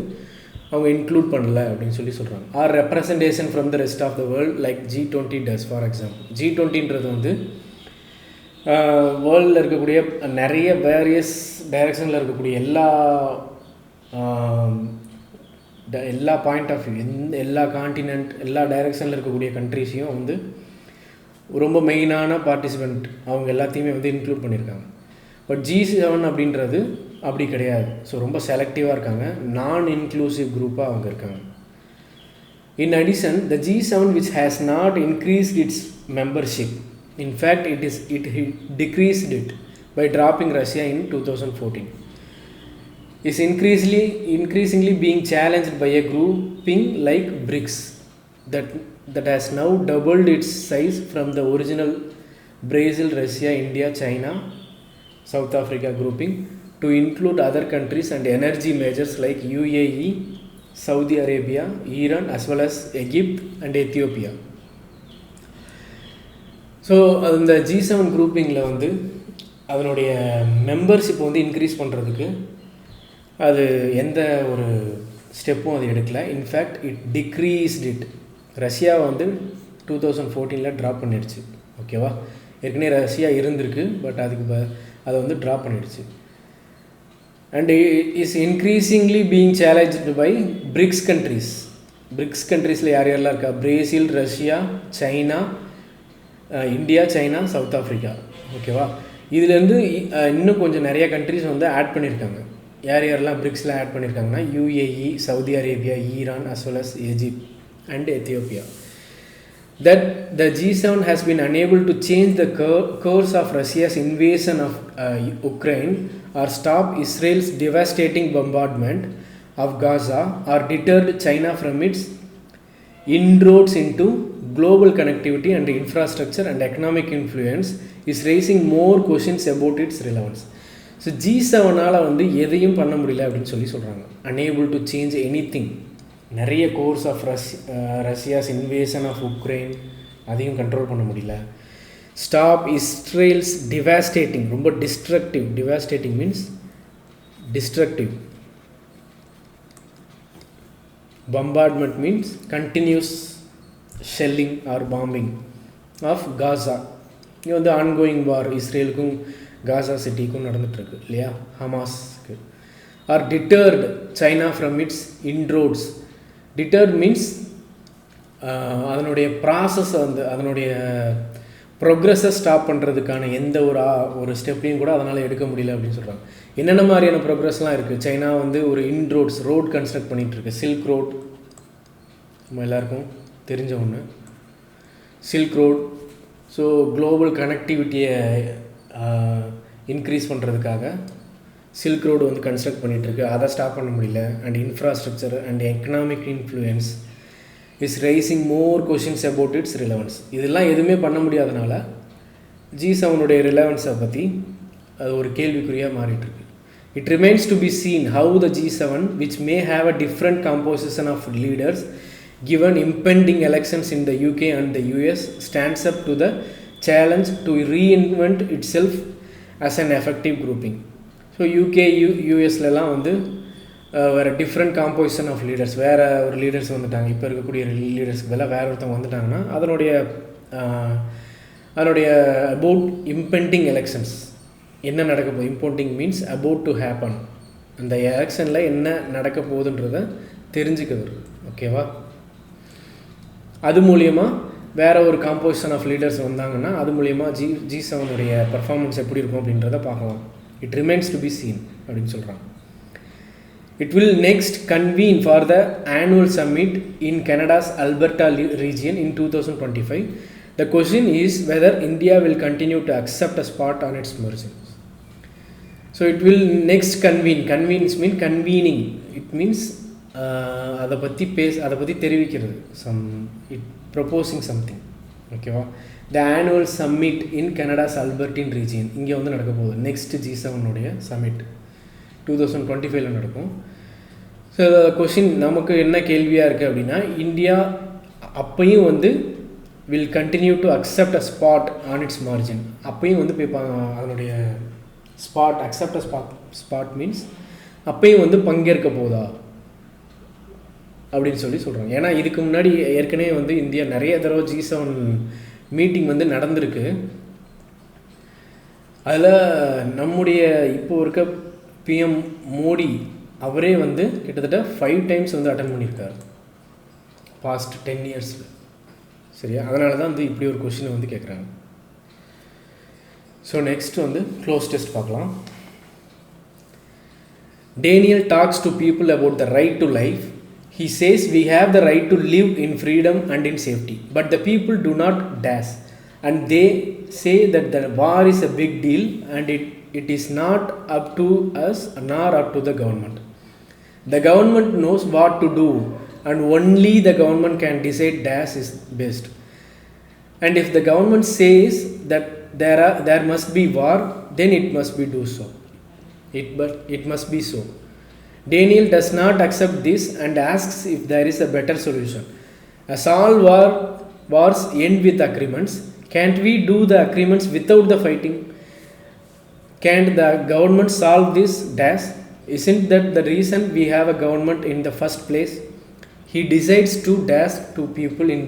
அவங்க இன்க்ளூட் பண்ணல அப்படின்னு சொல்கிறாங்க. Are representation from the rest of the world like G20 does. For example, G20ன்றது வந்து வேர்ல்டில் இருக்கக்கூடிய நிறைய வேரியஸ் டைரக்ஷனில் இருக்கக்கூடிய எல்லா பாயிண்ட் ஆஃப் வியூ, எல்லா காண்டினென்ட், எல்லா டைரெக்ஷனில் இருக்கக்கூடிய கண்ட்ரிஸையும் வந்து ரொம்ப மெயினான பார்ட்டிசிபெண்ட் அவங்க எல்லாத்தையுமே வந்து இன்க்ளூட் பண்ணியிருக்காங்க. பட் G7 அப்படின்றது அப்படி கிடையாது. ஸோ ரொம்ப செலக்டிவாக இருக்காங்க, நான் இன்க்ளூசிவ் குரூப்பாக அவங்க இருக்காங்க. In addition, the G7 which has not increased its membership. In fact, it decreased it by dropping Russia in 2014. is increasingly being challenged by a grouping like BRICS that has now doubled its size from the original Brazil, Russia, India, China, South Africa grouping to include other countries and energy majors like UAE, Saudi Arabia, Iran, as well as Egypt and Ethiopia. So அந்த G7 குரூப்பிங்கில் வந்து அதனுடைய membership வந்து increase பண்ணுறதுக்கு அது எந்த ஒரு ஸ்டெப்பும் அது எடுக்கலை. In fact it decreased it. Russia வந்து 2014 ட்ராப் பண்ணிடுச்சு. ஓகேவா, ஏற்கனவே ரஷ்யா இருந்திருக்கு, பட் அதுக்கு அதை வந்து ட்ராப் பண்ணிடுச்சு. And is increasingly being challenged by BRICS countries. BRICS கண்ட்ரீஸில் யார் யாரெல்லாம் இருக்கா? Brazil, Russia, China, India, China, South Africa. ஓகேவா, இதுலேருந்து இன்னும் கொஞ்சம் நிறைய கண்ட்ரிஸ் வந்து ஆட் பண்ணியிருக்காங்க. யார் யாரெல்லாம் பிரிக்ஸில் ஆட் பண்ணியிருக்காங்கன்னா UAE, Saudi Arabia, Iran, as well as Egypt and Ethiopia. That the G7 has been unable to change the course of Russia's invasion of Ukraine or stop Israel's devastating bombardment of Gaza or deterred China from its inroads into global connectivity and infrastructure and economic influence is raising more questions about its relevance. So G7 வந்து எதையும் பண்ண முடியல அப்படின்னு சொல்கிறாங்க. unable to change anything. நிறைய course of Russia's invasion of Ukraine அதையும் control பண்ண முடியல. ஸ்டாப் இஸ்ரேல்ஸ் டிவாஸ்டேட்டிங், ரொம்ப destructive. Devastating means destructive. bombardment means continuous shelling or bombing of Gaza. இது வந்து ஆன்கோயிங் வார் இஸ்ரேலுக்கும் காசா சிட்டிக்கும் நடந்துகிட்ருக்கு இல்லையா, ஹமாஸ்க்கு. Or deterred China from its inroads. Deterred means அதனுடைய ப்ராசஸை வந்து அதனுடைய ப்ரோக்ரெஸை ஸ்டாப் பண்ணுறதுக்கான எந்த ஒரு ஸ்டெப்பையும் கூட அதனால் எடுக்க முடியல அப்படின்னு சொல்கிறாங்க. என்னென்ன மாதிரியான ப்ரோக்ரெஸ்லாம் இருக்குது? சைனா வந்து ஒரு இன்ரோட்ஸ் ரோட் கன்ஸ்ட்ரக்ட் பண்ணிகிட்ருக்கு. சில்க் ரோட் நம்ம எல்லாருக்கும் தெரிஞ்ச ஒன்று, சில்க் ரோட். ஸோ குளோபல் கனெக்டிவிட்டியை இன்க்ரீஸ் பண்ணுறதுக்காக சில்க் ரோடு வந்து கன்ஸ்ட்ரக்ட் பண்ணிகிட்ருக்கு. அதை ஸ்டாப் பண்ண முடியல. And infrastructure and economic influence is rising more questions about its relevance. இதெல்லாம் எதுவுமே பண்ண முடியாதனால G7 ரிலவன்ஸை பற்றி அது ஒரு கேள்விக்குறியாக மாறிட்டுருக்கு. It remains to be seen how the G7, which may have a different composition of leaders given impending elections in the UK and the US, stands up to the challenge to reinvent itself as an effective grouping. So UK, USலாம் வந்து வேறு different composition of leaders, வேறு ஒரு leaders வந்துட்டாங்க. இப்போ இருக்கக்கூடிய லீடர்ஸ்க்கு பதிலாக வேறு ஒருத்தவங்க வந்துட்டாங்கன்னா அதனுடைய அபவுட் இம்பெண்டிங் எலெக்ஷன்ஸ் என்ன நடக்க போகுது. இம்போண்டிங் மீன்ஸ் அபவுட் டு ஹேப்பன். அந்த எலெக்ஷனில் என்ன நடக்க போகுதுன்றதை தெரிஞ்சுக்கிறது. ஓகேவா, அது மூலிமா வேறு ஒரு காம்போசிஷன் ஆஃப் லீடர்ஸ் வந்தாங்கன்னா அது மூலிமா G7 பர்ஃபார்மன்ஸ் எப்படி இருக்கும் அப்படின்றத பார்க்கலாம். It remains to be seen அப்படின்னு சொல்கிறாங்க. It will next convene for the annual summit in Canada's Alberta region in 2025. The question is whether India will continue to accept a spot on its margins. So it will next convene. Convenes mean convening. It means அதை பற்றி தெரிவிக்கிறது. Proposing something. ஓகேவா, the annual summit in Canada's அல்பர்டின் region இங்கே வந்து நடக்க போகுது. Next G7 submit 2025 நடக்கும். ஸோ கொஷின் நமக்கு என்ன கேள்வியாக இருக்குது அப்படின்னா, இந்தியா அப்பையும் வந்து will continue to accept a spot on its margin. அப்பையும் வந்து அதனுடைய spot, accept a spot means அப்பையும் வந்து பங்கேற்க போதா அப்படின்னு சொல்கிறாங்க. ஏன்னா இதுக்கு முன்னாடி ஏற்கனவே வந்து இந்தியா நிறைய தடவை G7 மீட்டிங் வந்து நடந்திருக்கு. அதில் நம்முடைய இப்போ இருக்க PM மோடி அவரே வந்து கிட்டத்தட்ட 5 டைம்ஸ் வந்து அட்டன் பண்ணியிருக்காரு பாஸ்ட் 10 இயர்ஸில். சரியா, அதனால தான் வந்து இப்படி ஒரு கொஷினை வந்து கேட்குறாங்க. ஸோ நெக்ஸ்ட் வந்து க்ளோஸ் டெஸ்ட் பார்க்கலாம். Daniel talks to people about the right to life. He says we have the right to live in freedom and in safety, but the people do not dare, and they say that the war is a big deal and it is not up to us nor up to the government. The government knows what to do and only the government can decide dash is best. And if the government says that there must be war, then it must be do so. It must be so. Daniel does not accept this and asks if there is a better solution. As all wars end with agreements, can't we do the agreements without the fighting? Can't the government solve this dash? Isn't that the reason we have a government in the first place? He decides to dash to people in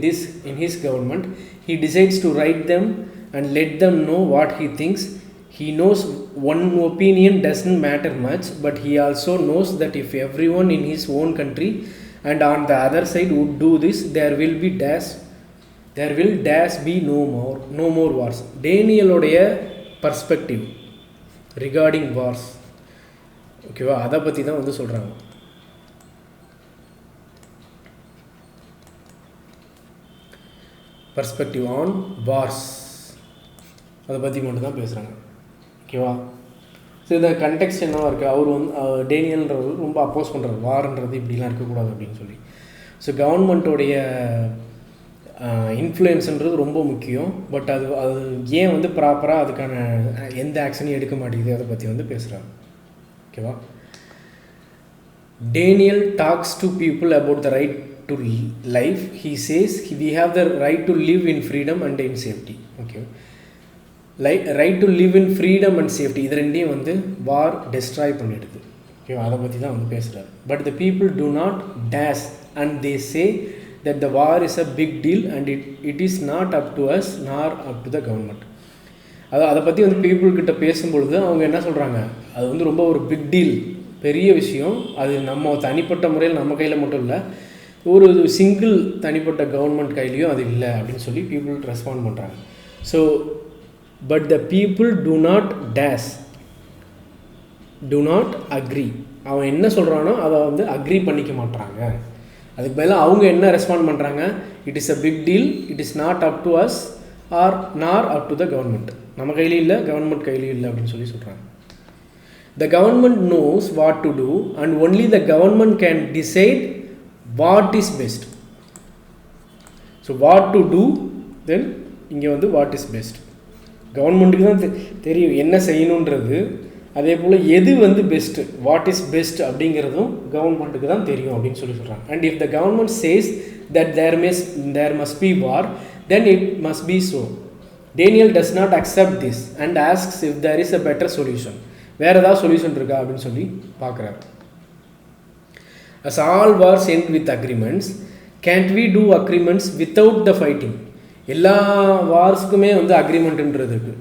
his government. He decides to write them and let them know what he thinks. He knows one opinion doesn't matter much, but he also knows that if everyone in his own country and on the other side would do this, there will be no more wars. Daniel உடைய perspective regarding wars, ஓகேவா, அதை பற்றி தான் வந்து சொல்கிறாங்க. Perspective on Wars, அதை பற்றி மட்டும் தான் பேசுகிறாங்க. ஓகேவா. ஸோ இந்த கண்டெக்ஸ்ட் என்னவா இருக்குது, அவர் வந்து டேனியல்ன்றவர் ரொம்ப அப்போஸ் பண்ணுறாரு, வார்ன்றது இப்படிலாம் இருக்கக்கூடாது அப்படின்னு சொல்லி. ஸோ கவர்மெண்ட்டோடைய இன்ஃப்ளூயன்ஸுன்றது ரொம்ப முக்கியம். பட் அது ஏன் வந்து ப்ராப்பராக அதுக்கான எந்த ஆக்ஷனையும் எடுக்க மாட்டேங்குது, அதை பற்றி வந்து பேசுகிறாங்க. ஓகேவா. Daniel talks to people about the right to life. He says we have the right to live in freedom and in safety. Okay, right to live in freedom and safety, இது ரெண்டையும் வந்து war destroy பண்ணிடுது. Okay, அதை பற்றி தான் வந்து பேசுகிறாரு. But the people do not dash and they say that the war is a big deal and it is not up to us nor up to the government. அதை பற்றி வந்து பீப்புள்கிட்ட பேசும்பொழுது அவங்க என்ன சொல்கிறாங்க, அது வந்து ரொம்ப ஒரு பிக் டீல், பெரிய விஷயம், அது நம்ம தனிப்பட்ட முறையில் நம்ம கையில் மட்டும் இல்லை, ஒரு சிங்கிள் தனிப்பட்ட கவர்மெண்ட் கையிலையும் அது இல்லை அப்படின்னு சொல்லி பீப்புள் ரெஸ்பாண்ட் பண்ணுறாங்க. So but the people to not agri. அவன் என்ன சொல்கிறானோ அதை வந்து அக்ரி பண்ணிக்க மாட்டாங்க. அதுக்கு பதிலாக அவங்க என்ன ரெஸ்பாண்ட் பண்ணுறாங்க, it is a big deal, it is not up to us or nor up to the government. நம்ம கையிலையும் இல்லை, கவர்மெண்ட் கையிலையும் இல்லை அப்படின்னு சொல்லி சொல்கிறாங்க. The government knows what to do and only the government can decide what is best. So what to do, then இங்கே வந்து what is best. கவர்மெண்ட்டுக்கு தான் தெரியும் என்ன செய்யணுன்றது. அதே போல் எது வந்து பெஸ்ட்டு, வாட் இஸ் பெஸ்ட் அப்படிங்கிறதும் கவர்மெண்ட்டுக்கு தான் தெரியும் அப்படின்னு சொல்லி சொல்கிறாங்க. And if the government says that there must be war, then it must be so. Daniel does not accept this and asks if there is a better solution. வேறு ஏதாவது solution இருக்கா அப்படின்னு சொல்லி பார்க்குறாரு. As all wars end with agreements, can't we do agreements without the fighting? எல்லா வார்ஸுக்குமே வந்து அக்ரிமெண்ட்டுன்றது இருக்குது.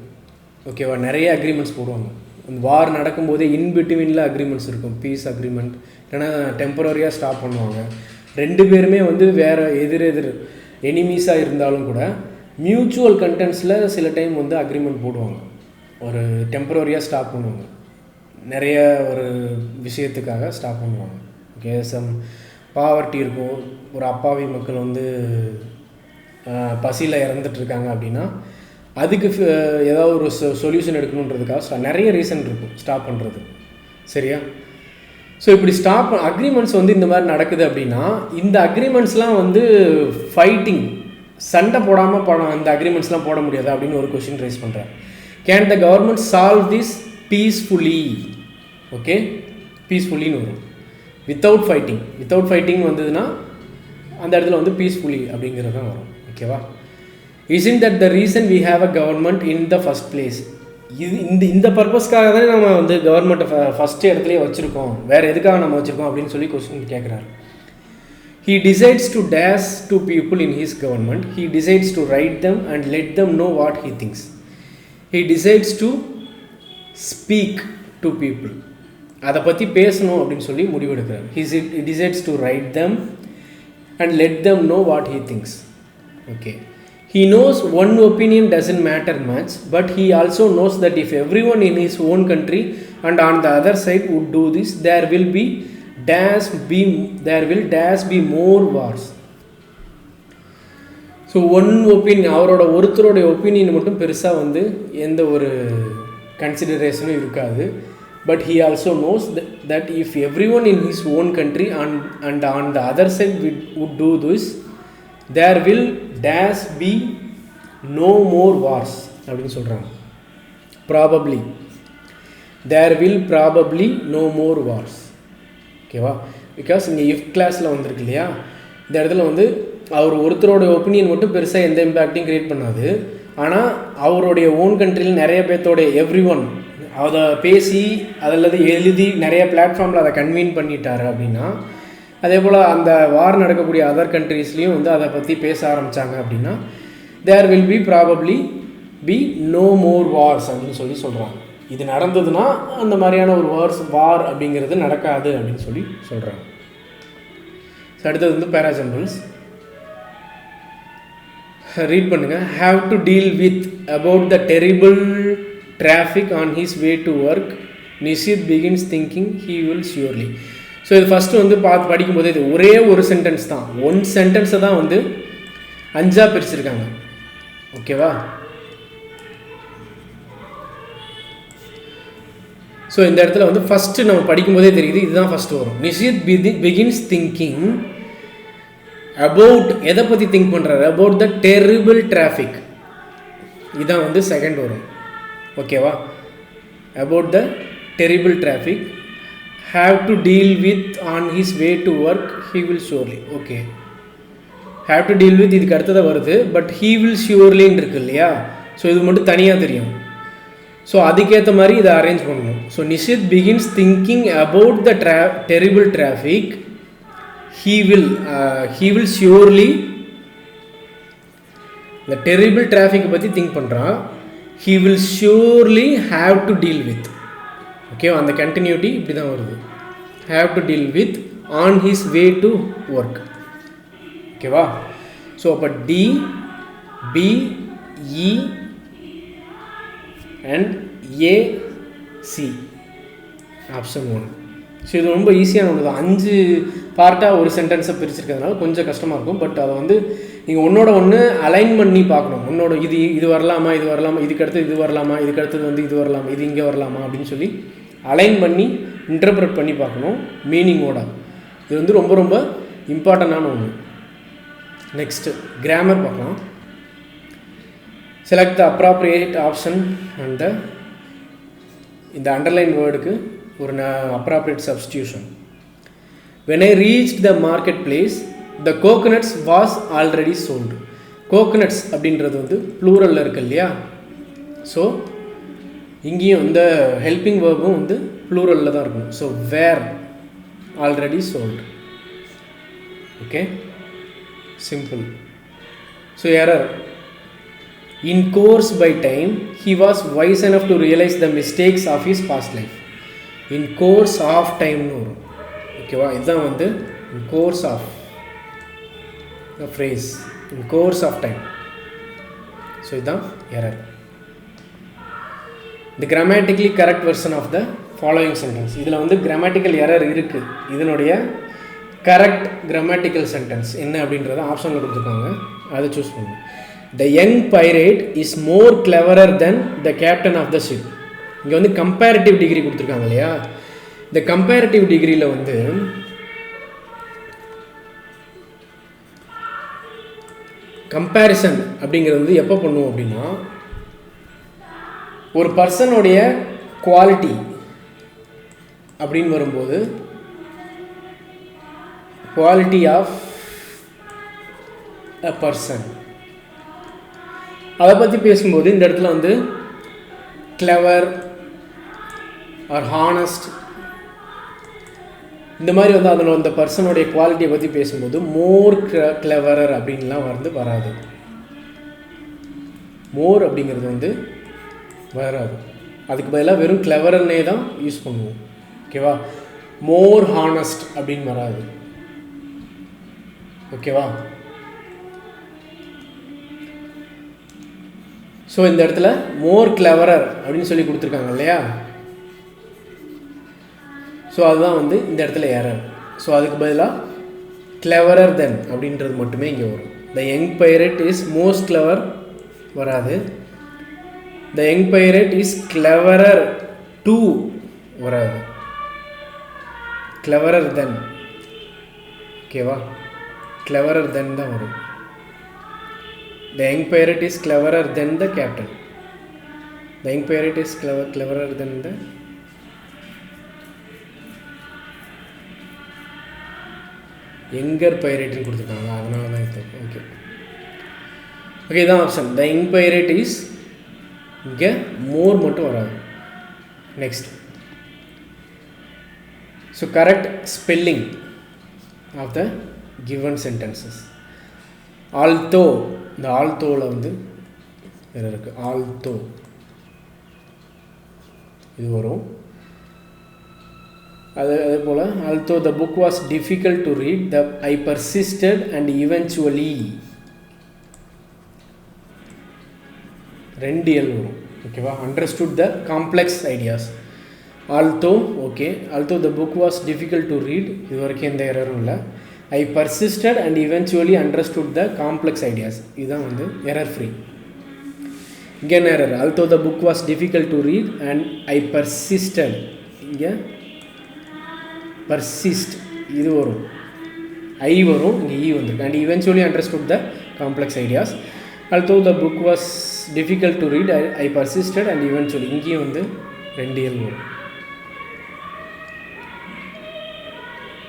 ஓகேவா, நிறைய அக்ரிமெண்ட்ஸ் போடுவாங்க. அந்த வார் நடக்கும்போதே இன்பிட்வீனில் அக்ரிமெண்ட்ஸ் இருக்கும். பீஸ் அக்ரிமெண்ட், இல்லைனா டெம்பரரியாக ஸ்டாப் பண்ணுவாங்க. ரெண்டு பேருமே வந்து வேறு எதிர் எனிமீஸாக இருந்தாலும் கூட மியூச்சுவல் கண்டென்ட்ஸில் சில டைம் வந்து அக்ரிமெண்ட் போடுவாங்க, ஒரு டெம்பரரியாக ஸ்டாப் பண்ணுவாங்க, நிறைய ஒரு விஷயத்துக்காக ஸ்டாப் பண்ணுவாங்க. ஓகே, சம் பாவர்ட்டி இருக்கும், ஒரு அப்பாவி மக்கள் வந்து பசியில் இறந்துட்டுருக்காங்க அப்படின்னா அதுக்கு ஏதாவது ஒரு சொல்யூஷன் எடுக்கணுன்றதுக்காக நிறைய ரீசன் இருக்கும் ஸ்டாப் பண்ணுறது. சரியா? ஸோ இப்படி அக்ரிமெண்ட்ஸ் வந்து இந்த மாதிரி நடக்குது அப்படின்னா இந்த அக்ரிமெண்ட்ஸ்லாம் வந்து ஃபைட்டிங், சண்டை போடாமல் அந்த அக்ரிமெண்ட்ஸ்லாம் போட முடியாது அப்படின்னு ஒரு கொஷின் ரைஸ் பண்ணுறேன். Can the government solve this peacefully? Okay, பீஸ்ஃபுல்லின்னு வரும். வித்தவுட் ஃபைட்டிங் வந்ததுன்னா அந்த இடத்துல வந்து பீஸ்ஃபுல்லி அப்படிங்கிறது தான் வரும். ஓகேவா? Isn't that the reason we have a government in the first place? இந்த பர்பஸ்க்காக தானே நம்ம வந்து கவர்மெண்ட்டை ஃபஸ்ட்டு இடத்துலையே வச்சுருக்கோம், வேறு எதுக்காக நம்ம வச்சுருக்கோம் அப்படின்னு சொல்லி கொஸ்டின் கேட்குறாரு. He decides to dash to people in his government. He decides to write them and let them know what he thinks. He decides to speak to people. அதை பற்றி பேசணும் அப்படின்னு சொல்லி முடிவெடுக்கிறார். He decides to write them and let them know what he thinks. Okay. He knows one opinion doesn't matter much, but he also knows that if everyone in his own country and on the other side would do this, there will be more wars. So one opinion, அவரோட ஒருத்தரோட opinion மட்டும் பெருசாக வந்து எந்த ஒரு கன்சிடரேஷனும் இருக்காது. But he also knows that if everyone in his own country and on the other side would do this, there will dash be no more wars அப்படின்னு சொல்கிறாங்க. Probably there will probably no more wars. ஓகேவா? Because இங்கே if கிளாஸில் வந்திருக்கு இல்லையா, இந்த இடத்துல வந்து அவர் ஒருத்தரோட ஒப்பீனியன் மட்டும் பெருசாக எந்த இம்பேக்டையும் க்ரியேட் பண்ணாது. ஆனால் அவருடைய ஓன் கண்ட்ரியில் நிறைய பேர்த்தோட எவ்ரி ஒன் அதை பேசி அதில் எழுதி நிறைய பிளாட்ஃபார்மில் அதை கன்வீன் பண்ணிட்டார் அப்படின்னா, அதே போல் அந்த வார் நடக்கக்கூடிய அதர் கண்ட்ரீஸ்லேயும் வந்து அதை பற்றி பேச ஆரம்பித்தாங்க அப்படின்னா, there will be probably be no more wars அப்படின்னு சொல்கிறாங்க. இது நடந்ததுன்னா அந்த மாதிரியான ஒரு வார் அப்படிங்கிறது நடக்காது அப்படின்னு சொல்கிறாங்க. அடுத்தது வந்து parajumbles. ரீட் பண்ணுங்கள். have to deal with about the terrible traffic on his way to work. Nishit begins thinking he will surely. So இது ஃபஸ்ட்டு வந்து படிக்கும்போது இது ஒரே ஒரு சென்டென்ஸ் தான், ஒன் சென்டென்ஸை தான் வந்து 5ஆக பிரிச்சிருக்காங்க. ஓகேவா? ஸோ இந்த இடத்துல வந்து ஃபஸ்ட்டு நம்ம படிக்கும்போதே தெரியுது, இதுதான் ஃபஸ்ட்டு வரும். நிஷித் பிகின்ஸ் திங்கிங் அபவுட், எதை பற்றி திங்க் பண்ணுறாரு? About the terrible traffic. இதுதான் வந்து செகண்ட் வரும். ஓகேவா? About the terrible traffic, have to deal with on his way to work, he will surely. Okay, have to deal with இதுக்கு அடுத்ததாக வருது, பட் ஹீ வில் ஷியோர்லின்னு இருக்கு இல்லையா? ஸோ இது மட்டும் தனியாக தெரியும். ஸோ அதுக்கேற்ற மாதிரி இதை அரேஞ்ச் பண்ணணும். So Nishith begins thinking about the terrible traffic, he will surely, the terrible traffic பற்றி திங்க் பண்ணுறான். he will surely have to deal with. Okay, அந்த கண்டினியூட்டி இப்படி தான் வருது. have to deal with on his way to work. ஓகேவா? So அப்போ D, B, E and A, C, option 1. So இது ரொம்ப ஈஸியான ஒன்று தான். 5 பார்ட்டாக ஒரு சென்டென்ஸை பிரிச்சிருக்கிறதுனால கொஞ்சம் கஷ்டமாக இருக்கும். பட் அதை வந்து நீங்கள் ஒன்றோட ஒன்று அலைன் பண்ணி பார்க்கணும். உன்னோட இது வரலாமா, இது வரலாமா, இதுக்கடுத்து இது வரலாமா, இதுக்கடுத்தது வந்து இது வரலாமா, இது இங்கே வரலாமா அப்படின்னு சொல்லி அலைன் பண்ணி இன்டர்பிரட் பண்ணி பார்க்கணும் மீனிங்கோட. இது வந்து ரொம்ப ரொம்ப இம்பார்ட்டண்டான ஒன்று. நெக்ஸ்ட்டு கிராமர் பார்க்கலாம். Select the appropriate option and இந்த அண்டர்லைன் வேர்டுக்கு ஒரு appropriate substitution. When I reached the marketplace, the coconuts was already sold. Coconuts அப்படின்றது வந்து ப்ளூரலில் இருக்கு இல்லையா? ஸோ இங்கேயும் இந்த ஹெல்பிங் வேர்பும் வந்து ப்ளூரலில் தான் இருக்கும். So were already sold. Okay, simple. So error. In course by time, he was wise enough to realize the mistakes of his past life. In course of time னு வரும். ஓகேவா? இதுதான் வந்து in course of the phrase, in course of time. So இதுதான் error. The grammatically correct version of the following sentence. இதில் வந்து grammatical error இருக்குது. இதனுடைய கரெக்ட் கிராமட்டிக்கல் சென்டென்ஸ் என்ன அப்படின்றத ஆப்ஷனில் கொடுத்துருக்காங்க, அதை சூஸ் பண்ணுங்க. The young pirate is more cleverer than the captain of the ship. இங்கே வந்து கம்பேரிட்டிவ் டிகிரி கொடுத்துருக்காங்க இல்லையா? இந்த கம்பேரிட்டிவ் டிகிரியில் வந்து கம்பேரிசன் அப்படிங்கிறது வந்து எப்போ பண்ணுவோம் அப்படின்னா, ஒரு பர்சனுடைய குவாலிட்டி அப்படின்னு வரும்போது, குவாலிட்டி ஆஃப் அ பர்சன் அதை பற்றி பேசும்போது இந்த இடத்துல வந்து கிளவர் ஆர் ஹானஸ்ட் இந்த மாதிரி வந்து அதில் அந்த பர்சனுடைய குவாலிட்டியை பற்றி பேசும்போது மோர் கிளவரர் அப்படின்லாம் வந்து வராது. மோர் அப்படிங்கிறது வந்து வராது. அதுக்கு பதிலாக வெறும் கிளவரர்னே தான் யூஸ் பண்ணுவோம். ஓகேவா? மோர் ஹானஸ்ட் அப்படின்னு வராது. ஓகேவா? ஸோ இந்த இடத்துல மோர் கிளவரர் அப்படின்னு சொல்லி கொடுத்துருக்காங்க இல்லையா? ஸோ அதுதான் வந்து இந்த இடத்துல எரர். ஸோ அதுக்கு பதிலாக கிளவரர் தென் அப்படின்றது மட்டுமே இங்கே வரும். The young pirate is most clever வராது. the young pirate is cleverer to வராது, cleverer than. ஓகேவா, cleverer than தான் வரும். The young pirate is cleverer than the captain. The young pirate is cleverer than the younger pirate னு கொடுத்துருக்காங்க, அதனால தான் இது. ஓகே ஓகே, இதான் option. The young pirate is, இங்கே மோர் மட்டும் வராது. Next, so correct spelling of the given sentences. although, இந்த althougல வந்து வேறு இருக்குது. although இது வரும். அதே போல் although the book was difficult to read, I persisted and eventually, ரெண்டு எல் வரும். ஓகேவா, understood the complex ideas. although, okay, although the book was difficult to read, இது வரைக்கும் எந்த எரரும் இல்லை. I persisted and eventually understood the complex ideas. இதுதான் வந்து error free. இங்கே என்ன error? although the book was difficult to read and I persisted, இங்கே persist இது வரும், I வரும், இங்கே E வந்துருக்கு. and eventually understood the complex ideas. although the book was difficult to read, I persisted and eventually, இங்கேயும் வந்து ரெண்டு L வரும்.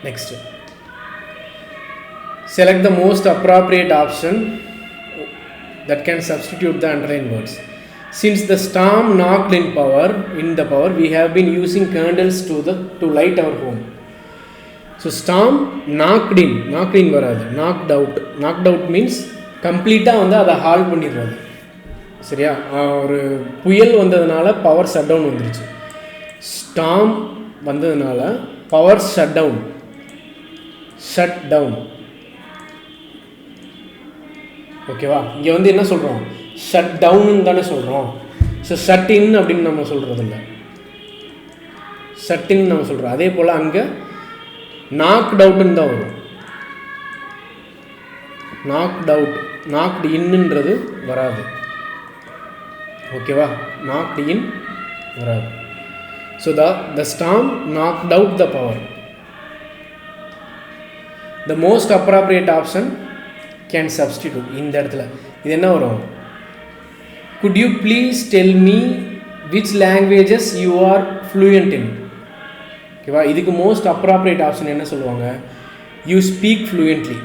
next, select the most appropriate option that can substitute the underlined words. Since the storm knocked in the power, we have been using candles to light our home. So storm knocked in வராது, knocked out means கம்ப்ளீட்டாக வந்து அதை halt பண்ணிடுறது. சரியா, ஒரு புயல் வந்ததுனால power shut down வந்துருச்சு. ஸ்டார்ம் வந்ததுனால பவர் ஷட் டவுன். ஓகேவா, இங்கே வந்து என்ன சொல்கிறோம், ஷட் டவுன்னு தானே சொல்கிறோம். ஸோ ஷட் இன் அப்படின்னு நம்ம சொல்கிறது இல்லை, ஷட் இன் நம்ம சொல்கிறோம். அதே போல் அங்கே நாக்ட் அவுட்டுன்னு தான் வரும். நாக்ட் இன்னுன்றது வராது. ஓகேவா, நாக்ட் இன் வராது. So the storm knocked out the power. The most appropriate option can substitute. இந்த இடத்துல இது என்ன வரும், could you please tell me which languages you are fluent in. ஓகேவா, இதுக்கு most appropriate option என்ன சொல்லுவாங்க, you speak fluently.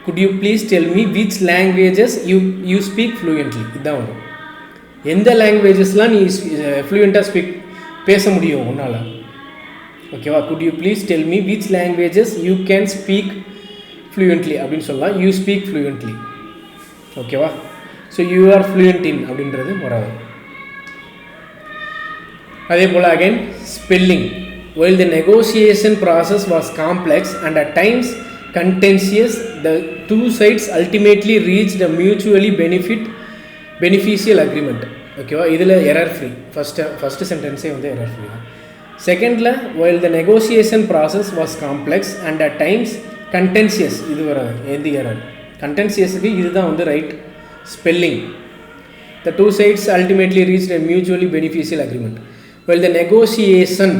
could you please tell me which languages you speak fluently. இதுதான் வரும். எந்த லாங்குவேஜஸ்லாம் நீ ஃப்ளூயண்ட்டாக பேச முடியும் உன்னால். ஓகேவா, could you please tell me which languages you can speak fluently அப்படின்னு சொல்லலாம். you speak fluently. ஓகேவா, so you are fluent in அப்படின்றது வராது. அதே போல் again spelling. while the negotiation process was complex and at times contentious, the two sides ultimately reached a mutually beneficial agreement. ஓகேவா, இதில் error free. First சென்டென்ஸே வந்து error free தான். செகண்டில் while the negotiation process was complex and at times contentious, இது வராது, எந்த error. contentiousக்கு இதுதான் வந்து right spelling. the two sides ultimately reached a mutually beneficial agreement. while the negotiation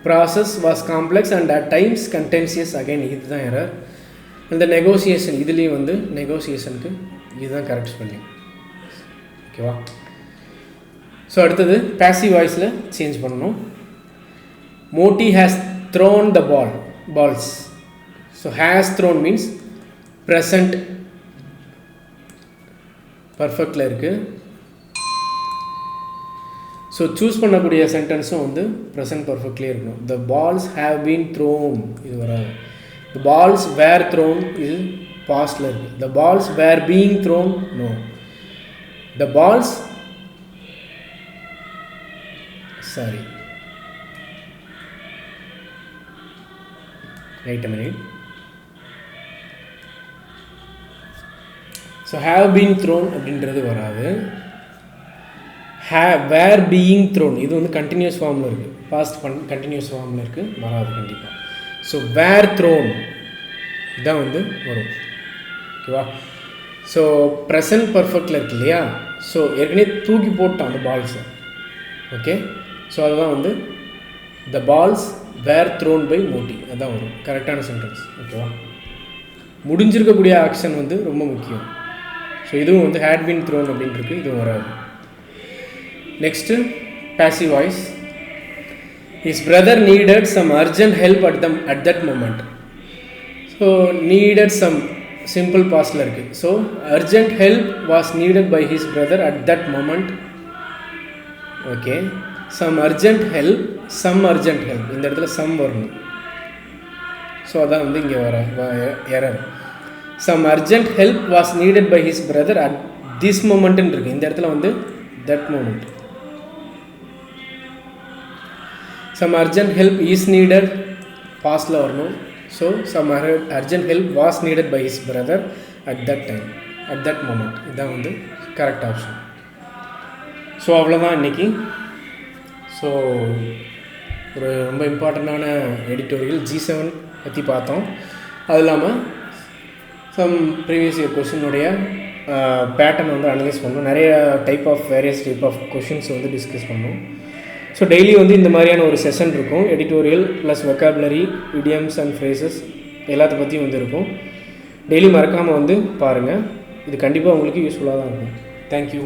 process was complex and at times contentious, again இதுதான் error. இந்த negotiation, இதுலேயும் வந்து நெகோசியேஷனுக்கு இதுதான் கரெக்ட் ஸ்பெல்லிங். ஓகேவா, ஸோ அடுத்தது பேசிவ் வாய்ஸில் சேஞ்ச் பண்ணணும். Moti has thrown the balls. So has thrown means present பர்ஃபெக்டில் இருக்குது. ஸோ சூஸ் பண்ணக்கூடிய சென்டென்ஸும் வந்து ப்ரெசன்ட் பர்ஃபெக்ட்லேயே இருக்கணும். The balls have been thrown, இது வராது. த பால்ஸ் வேர் த்ரோன், இது பாஸ்டில் இருக்குது. The balls were being thrown, no. The balls, sorry, wait a minute. So have been thrown அப்படின்றது வராது. வேர் பீயிங் த்ரோன், இது வந்து கண்டினியூஸ் ஃபார்மில் இருக்குது, பாஸ்ட் கண்டினியூஸ் ஃபார்மில் இருக்குது, வராது கண்டிப்பாக. ஸோ வேர் த்ரோன் இதான் வந்து வரும். ஓகேவா, ஸோ ப்ரெசன்ட் பர்ஃபெக்டில் இருக்கு இல்லையா, ஸோ ஏற்கனவே தூக்கி போட்டான் அந்த பால்ஸை. ஓகே, ஸோ அதுதான் வந்து the balls were thrown by Moti, அதுதான் வரும் கரெக்டான சென்டென்ஸ். ஓகேவா, முடிஞ்சிருக்கக்கூடிய ஆக்ஷன் வந்து ரொம்ப முக்கியம். ஸோ இதுவும் வந்து ஹேட் பீன் த்ரோன் அப்படின்ட்டு இதுவும் வராது. Next passive voice. His brother needed some urgent help at that moment. So needed some simple past la irukku. So urgent help was needed by his brother at that moment. Okay, some urgent help இந்த இடத்துல some வரணும். So அதான் வந்து இங்கே வர error. some urgent help was needed by his brother at this moment இருக்கு. இந்த இடத்துல வந்து that moment. some urgent help is needed pastல வரணும். So some urgent help was needed by his brother at that time, at that moment. இதுதான் வந்து correct option. So அவ்வளோதான் இன்றைக்கி. So ஒரு ரொம்ப இம்பார்ட்டண்ட்டான எடிட்டோரியல் G7 பற்றி பார்த்தோம். அது இல்லாமல் சம் ப்ரீவியஸ் இயர் கொஷினுடைய பேட்டர்ன் வந்து அனலைஸ் பண்ணோம். நிறைய வேரியஸ் டைப் ஆஃப் கொஷின்ஸ் வந்து டிஸ்கஸ் பண்ணோம். ஸோ டெய்லி வந்து இந்த மாதிரியான ஒரு செஷன் இருக்கும். Editorial plus vocabulary, idioms and phrases எல்லாத்த பற்றியும் வந்து இருக்கும். டெய்லி மறக்காமல் வந்து பாருங்கள். இது கண்டிப்பாக உங்களுக்கு யூஸ்ஃபுல்லாக தான் இருக்கும். தேங்க்யூ.